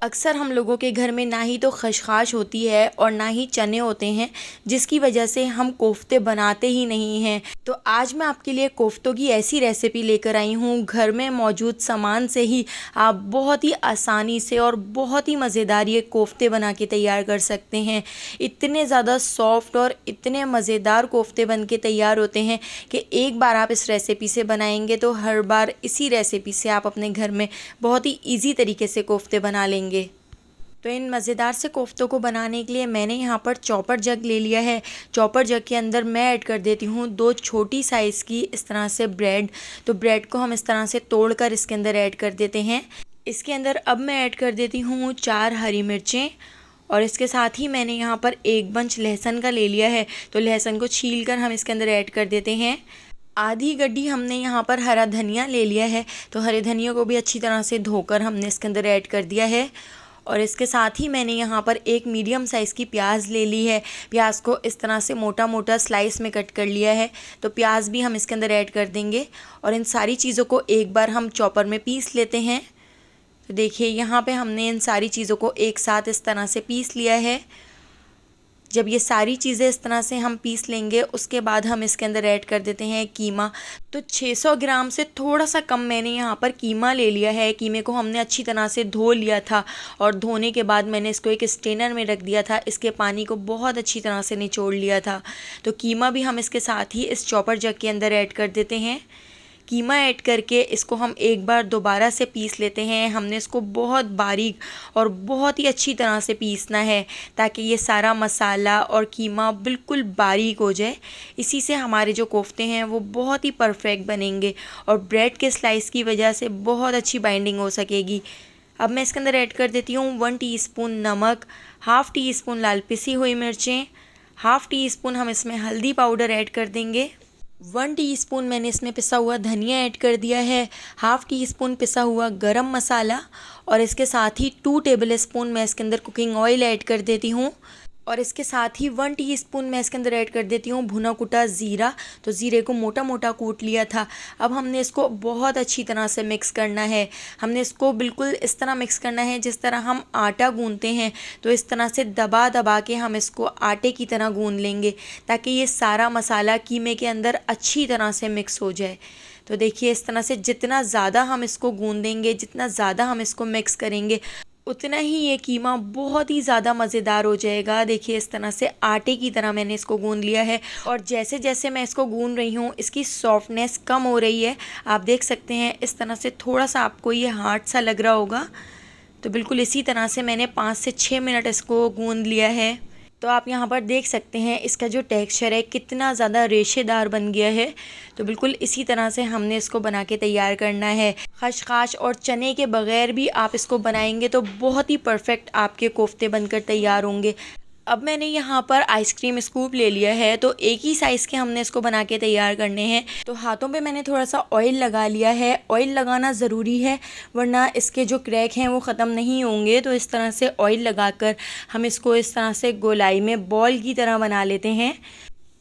अक्सर हम लोगों के घर में ना ही तो खशखाश होती है और ना ही चने होते हैं, जिसकी वजह से हम कोफ्ते बनाते ही नहीं हैं। तो आज मैं आपके लिए कोफ्तों की ऐसी रेसिपी लेकर आई हूँ। घर में मौजूद सामान से ही आप बहुत ही आसानी से और बहुत ही मज़ेदार ये कोफ्ते बना के तैयार कर सकते हैं। इतने ज़्यादा सॉफ्ट और इतने मज़ेदार कोफ्ते बन के तैयार होते हैं कि एक बार आप इस रेसिपी से बनाएंगे तो हर बार इसी रेसिपी से आप अपने घर में बहुत ही ईजी तरीके से कोफ्ते बना लेंगे। तो इन मज़ेदार से कोफ्तों को बनाने के लिए मैंने यहाँ पर चॉपर जग ले लिया है। चॉपर जग के अंदर मैं ऐड कर देती हूँ 2 छोटी साइज़ की इस तरह से ब्रेड। तो ब्रेड को हम इस तरह से तोड़कर इसके अंदर ऐड कर देते हैं। इसके अंदर अब मैं ऐड कर देती हूँ 4 हरी मिर्चें और इसके साथ ही मैंने यहाँ पर 1 बंच लहसुन का ले लिया है। तो लहसुन को छील कर हम इसके अंदर ऐड कर देते हैं। आधी गड्डी हमने यहाँ पर हरा धनिया ले लिया है। तो हरे धनिया को भी अच्छी तरह से धोकर हमने इसके अंदर ऐड कर दिया है। और इसके साथ ही मैंने यहाँ पर एक मीडियम साइज़ की प्याज ले ली है। प्याज को इस तरह से मोटा मोटा स्लाइस में कट कर लिया है। तो प्याज भी हम इसके अंदर ऐड कर देंगे और इन सारी चीज़ों को एक बार हम चॉपर में पीस लेते हैं। तो देखिए यहाँ पे हमने इन सारी चीज़ों को एक साथ इस तरह से पीस लिया है। जब ये सारी चीज़ें इस तरह से हम पीस लेंगे उसके बाद हम इसके अंदर ऐड कर देते हैं कीमा। तो 600 ग्राम से थोड़ा सा कम मैंने यहाँ पर कीमा ले लिया है। कीमे को हमने अच्छी तरह से धो लिया था और धोने के बाद मैंने इसको एक स्ट्रेनर में रख दिया था। इसके पानी को बहुत अच्छी तरह से निचोड़ लिया था। तो कीमा भी हम इसके साथ ही इस चॉपर जग के अंदर ऐड कर देते हैं। कीमा ऐड करके इसको हम एक बार दोबारा से पीस लेते हैं। हमने इसको बहुत बारीक और बहुत ही अच्छी तरह से पीसना है ताकि ये सारा मसाला और कीमा बिल्कुल बारीक हो जाए। इसी से हमारे जो कोफ्ते हैं वो बहुत ही परफेक्ट बनेंगे और ब्रेड के स्लाइस की वजह से बहुत अच्छी बाइंडिंग हो सकेगी। अब मैं इसके अंदर ऐड कर देती हूँ 1 टीस्पून नमक, हाफ़ टी स्पून लाल पिसी हुई मिर्चें, हाफ़ टी स्पून हम इसमें हल्दी पाउडर ऐड कर देंगे। 1 टीस्पून मैंने इसमें पिसा हुआ धनिया ऐड कर दिया है, हाफ़ टी स्पून पिसा हुआ गरम मसाला और इसके साथ ही 2 टेबल स्पून मैं इसके अंदर कुकिंग ऑयल ऐड कर देती हूँ। और इसके साथ ही 1 टीस्पून मैं इसके अंदर ऐड कर देती हूँ भुना कुटा ज़ीरा। तो ज़ीरे को मोटा मोटा कूट लिया था। अब हमने इसको बहुत अच्छी तरह से मिक्स करना है। हमने इसको बिल्कुल इस तरह मिक्स करना है जिस तरह हम आटा गूंथते हैं। तो इस तरह से दबा दबा के हम इसको आटे की तरह गूंथ लेंगे ताकि ये सारा मसाला कीमे के अंदर अच्छी तरह से मिक्स हो जाए। तो देखिए इस तरह से जितना ज़्यादा हम इसको गूंथ देंगे, जितना ज़्यादा हम इसको मिक्स करेंगे, उतना ही ये कीमा बहुत ही ज़्यादा मज़ेदार हो जाएगा। देखिए इस तरह से आटे की तरह मैंने इसको गूंथ लिया है और जैसे जैसे मैं इसको गूंथ रही हूँ इसकी सॉफ्टनेस कम हो रही है। आप देख सकते हैं इस तरह से थोड़ा सा आपको ये हार्ड सा लग रहा होगा। तो बिल्कुल इसी तरह से मैंने 5 से 6 मिनट इसको गूंथ लिया है। तो आप यहाँ पर देख सकते हैं इसका जो टेक्सचर है कितना ज़्यादा रेशेदार बन गया है। तो बिल्कुल इसी तरह से हमने इसको बना के तैयार करना है। खशखाश और चने के बगैर भी आप इसको बनाएंगे तो बहुत ही परफेक्ट आपके कोफ्ते बनकर तैयार होंगे। अब मैंने यहाँ पर आइसक्रीम स्कूप ले लिया है। तो एक ही साइज़ के हमने इसको बना के तैयार करने हैं। तो हाथों पे मैंने थोड़ा सा ऑयल लगा लिया है। ऑयल लगाना ज़रूरी है वरना इसके जो क्रैक हैं वो ख़त्म नहीं होंगे। तो इस तरह से ऑयल लगाकर हम इसको इस तरह से गोलाई में बॉल की तरह बना लेते हैं।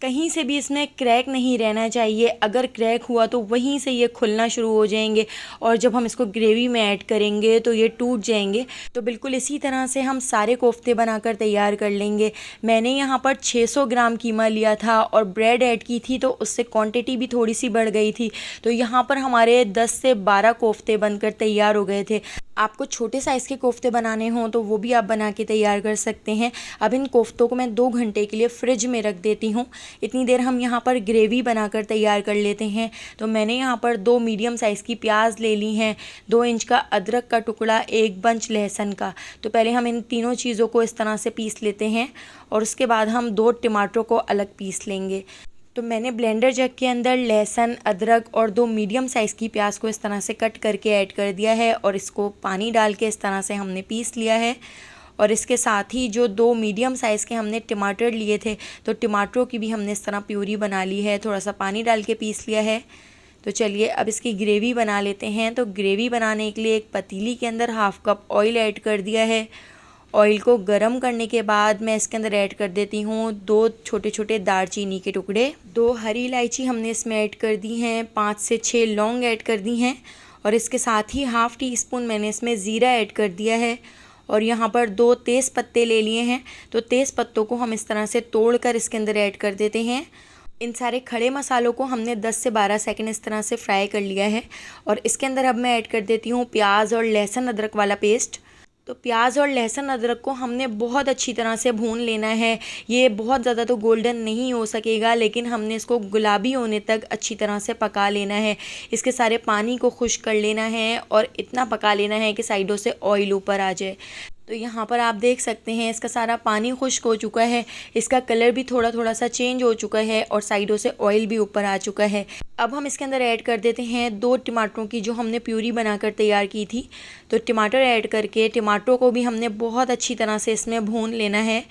कहीं से भी इसमें क्रैक नहीं रहना चाहिए। अगर क्रैक हुआ तो वहीं से ये खुलना शुरू हो जाएंगे और जब हम इसको ग्रेवी में ऐड करेंगे तो ये टूट जाएंगे। तो बिल्कुल इसी तरह से हम सारे कोफ्ते बनाकर तैयार कर लेंगे। मैंने यहाँ पर 600 ग्राम कीमा लिया था और ब्रेड ऐड की थी तो उससे क्वांटिटी भी थोड़ी सी बढ़ गई थी। तो यहाँ पर हमारे 10 से 12 कोफ्ते बनकर तैयार हो गए थे। आपको छोटे साइज़ के कोफ्ते बनाने हों तो वो भी आप बना के तैयार कर सकते हैं। अब इन कोफ्तों को मैं 2 घंटे के लिए फ्रिज में रख देती हूँ। इतनी देर हम यहाँ पर ग्रेवी बनाकर तैयार कर लेते हैं। तो मैंने यहाँ पर 2 मीडियम साइज़ की प्याज ले ली हैं, 2 इंच का अदरक का टुकड़ा, 1 बंच लहसुन का। तो पहले हम इन तीनों चीज़ों को इस तरह से पीस लेते हैं और उसके बाद हम 2 टमाटरों को अलग पीस लेंगे। तो मैंने ब्लेंडर जग के अंदर लहसुन, अदरक और 2 मीडियम साइज़ की प्याज को इस तरह से कट करके ऐड कर दिया है और इसको पानी डाल के इस तरह से हमने पीस लिया है। और इसके साथ ही जो 2 मीडियम साइज़ के हमने टमाटर लिए थे तो टमाटरों की भी हमने इस तरह प्यूरी बना ली है, थोड़ा सा पानी डाल के पीस लिया है। तो चलिए अब इसकी ग्रेवी बना लेते हैं। तो ग्रेवी बनाने के लिए एक पतीली के अंदर हाफ़ कप ऑयल ऐड कर दिया है। ऑयल को गरम करने के बाद मैं इसके अंदर ऐड कर देती हूँ 2 छोटे छोटे दालचीनी के टुकड़े, 2 हरी इलायची हमने इसमें ऐड कर दी हैं, 5 से 6 लौंग ऐड कर दी हैं और इसके साथ ही हाफ़ टी स्पून मैंने इसमें ज़ीरा ऐड कर दिया है और यहाँ पर 2 तेज़ पत्ते ले लिए हैं। तो तेज़ पत्तों को हम इस तरह से तोड़कर इसके अंदर ऐड कर देते हैं। इन सारे खड़े मसालों को हमने 10 से 12 सेकंड इस तरह से फ्राई कर लिया है। और इसके अंदर अब मैं ऐड कर देती हूँ प्याज और लहसुन अदरक वाला पेस्ट। तो प्याज और लहसुन अदरक को हमने बहुत अच्छी तरह से भून लेना है। ये बहुत ज़्यादा तो गोल्डन नहीं हो सकेगा, लेकिन हमने इसको गुलाबी होने तक अच्छी तरह से पका लेना है। इसके सारे पानी को खुश्क कर लेना है और इतना पका लेना है कि साइडों से ऑयल ऊपर आ जाए। तो यहाँ पर आप देख सकते हैं इसका सारा पानी खुश्क हो चुका है, इसका कलर भी थोड़ा थोड़ा सा चेंज हो चुका है और साइडों से ऑयल भी ऊपर आ चुका है। अब हम इसके अंदर ऐड कर देते हैं 2 टमाटरों की जो हमने प्यूरी बनाकर तैयार की थी। तो टमाटर ऐड करके टमाटरों को भी हमने बहुत अच्छी तरह से इसमें भून लेना है।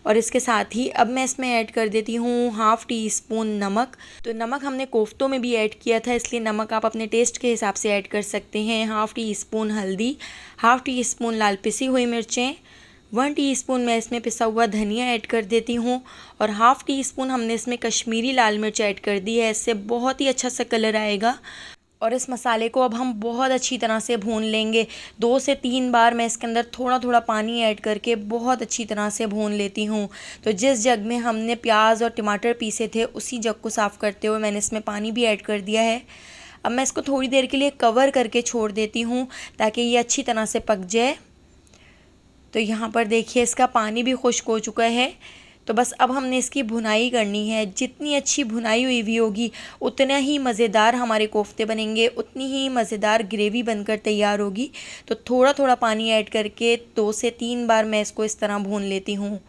और इसके साथ ही अब मैं इसमें ऐड कर देती हूँ हाफ़ टी स्पून नमक। तो नमक हमने कोफ्तों में भी ऐड किया था, इसलिए नमक आप अपने टेस्ट के हिसाब से ऐड कर सकते हैं। हाफ़ टी स्पून हल्दी, हाफ़ टी स्पून लाल पिसी हुई मिर्चें, 1 टीस्पून मैं इसमें पिसा हुआ धनिया ऐड कर देती हूँ और हाफ़ टी स्पून हमने इसमें कश्मीरी लाल मिर्च ऐड कर दी है। इससे बहुत ही अच्छा सा कलर आएगा। और इस मसाले को अब हम बहुत अच्छी तरह से भून लेंगे। 2 से 3 बार मैं इसके अंदर थोड़ा थोड़ा पानी ऐड करके बहुत अच्छी तरह से भून लेती हूँ। तो जिस जग में हमने प्याज और टमाटर पीसे थे उसी जग को साफ़ करते हुए मैंने इसमें पानी भी ऐड कर दिया है। अब मैं इसको थोड़ी देर के लिए कवर करके छोड़ देती हूँ ताकि ये अच्छी तरह से पक जाए। तो यहाँ पर देखिए इसका पानी भी खुश्क हो चुका है। तो बस अब हमने इसकी भुनाई करनी है। जितनी अच्छी भुनाई हुई होगी उतना ही मज़ेदार हमारे कोफ्ते बनेंगे, उतनी ही मज़ेदार ग्रेवी बनकर तैयार होगी। तो थोड़ा थोड़ा पानी ऐड करके 2 से 3 बार मैं इसको इस तरह भून लेती हूँ।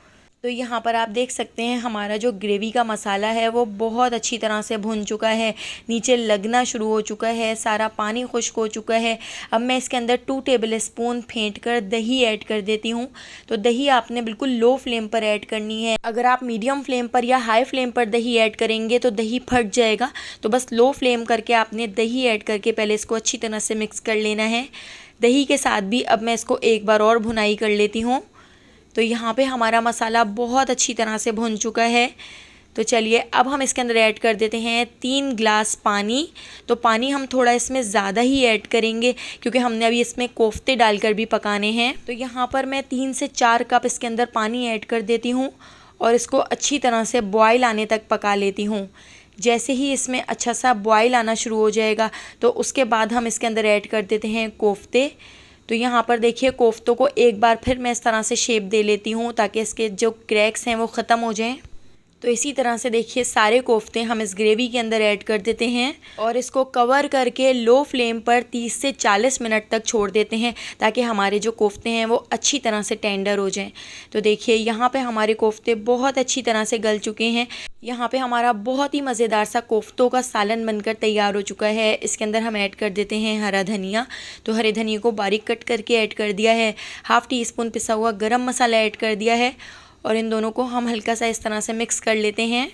तो यहाँ पर आप देख सकते हैं हमारा जो ग्रेवी का मसाला है वो बहुत अच्छी तरह से भुन चुका है, नीचे लगना शुरू हो चुका है, सारा पानी खुश्क हो चुका है। अब मैं इसके अंदर 2 टेबल स्पून फेंट कर दही ऐड कर देती हूँ। तो दही आपने बिल्कुल लो फ्लेम पर ऐड करनी है। अगर आप मीडियम फ्लेम पर या हाई फ्लेम पर दही ऐड करेंगे तो दही फट जाएगा। तो बस लो फ्लेम करके आपने दही ऐड करके पहले इसको अच्छी तरह से मिक्स कर लेना है। दही के साथ भी अब मैं इसको एक बार और भुनाई कर लेती हूँ। तो यहाँ पे हमारा मसाला बहुत अच्छी तरह से भुन चुका है। तो चलिए अब हम इसके अंदर ऐड कर देते हैं 3 गिलास पानी। तो पानी हम थोड़ा इसमें ज़्यादा ही ऐड करेंगे क्योंकि हमने अभी इसमें कोफ्ते डालकर भी पकाने हैं। तो यहाँ पर मैं 3 से 4 कप इसके अंदर पानी ऐड कर देती हूँ और इसको अच्छी तरह से बॉयल आने तक पका लेती हूँ। जैसे ही इसमें अच्छा सा बॉयल आना शुरू हो जाएगा तो उसके बाद हम इसके अंदर ऐड कर देते हैं कोफ्ते। तो यहाँ पर देखिए कोफ्तों को एक बार फिर मैं इस तरह से शेप दे लेती हूँ ताकि इसके जो क्रैक्स हैं वो ख़त्म हो जाएं। तो इसी तरह से देखिए सारे कोफ्ते हम इस ग्रेवी के अंदर ऐड कर देते हैं और इसको कवर करके लो फ्लेम पर 30 से 40 मिनट तक छोड़ देते हैं ताकि हमारे जो कोफ्ते हैं वो अच्छी तरह से टेंडर हो जाएं। तो देखिए यहाँ पे हमारे कोफ्ते बहुत अच्छी तरह से गल चुके हैं। यहाँ पे हमारा बहुत ही मज़ेदार सा कोफ्तों का सालन बनकर तैयार हो चुका है। इसके अंदर हम ऐड कर देते हैं हरा धनिया। तो हरे धनिया को बारीक कट करके ऐड कर दिया है। हाफ़ टी स्पून पिसा हुआ गरम मसाला ऐड कर दिया है और इन दोनों को हम हल्का सा इस तरह से मिक्स कर लेते हैं।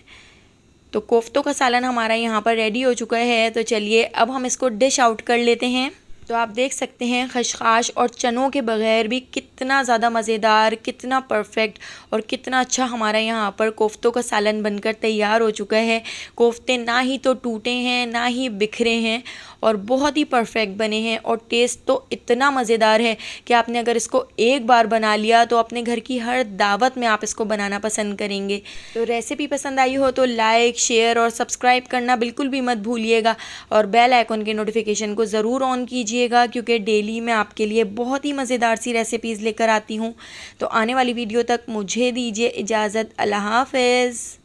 तो कोफ्तों का सालन हमारा यहाँ पर रेडी हो चुका है। तो चलिए अब हम इसको डिश आउट कर लेते हैं। तो आप देख सकते हैं खशखाश और चनों के बगैर भी कितना ज़्यादा मज़ेदार, कितना परफेक्ट और कितना अच्छा हमारा यहाँ पर कोफ्तों का सालन बनकर तैयार हो चुका है। कोफ्ते ना ही तो टूटे हैं ना ही बिखरे हैं और बहुत ही परफेक्ट बने हैं और टेस्ट तो इतना मज़ेदार है कि आपने अगर इसको एक बार बना लिया तो अपने घर की हर दावत में आप इसको बनाना पसंद करेंगे। तो रेसिपी पसंद आई हो तो लाइक, शेयर और सब्सक्राइब करना बिल्कुल भी मत भूलिएगा और बेल आइकन के नोटिफिकेशन को ज़रूर ऑन कीजिएगा क्योंकि डेली मैं आपके लिए बहुत ही मज़ेदार सी रेसिपीज़ लेकर आती हूँ। तो आने वाली वीडियो तक मुझे दीजिए इजाज़त। अल्लाह हाफ़िज़।